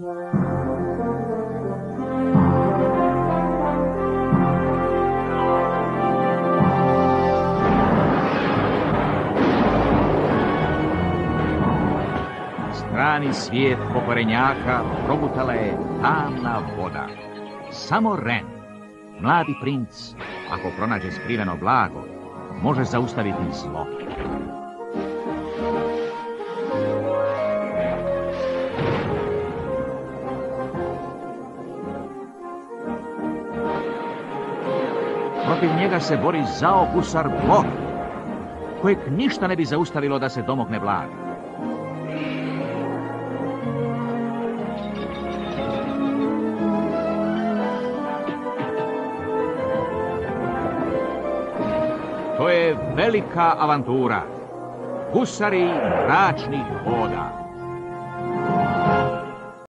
Strani svijet pokvarenjaka progutala je tamna voda. Samo Ren, mladi princ, ako pronađe skriveno blago, može zaustaviti zlo. Protiv njega se bori zao gusar Blok, kojeg ništa ne bi zaustavilo da se domogne blaga. To je velika avantura. Gusari mračnih voda.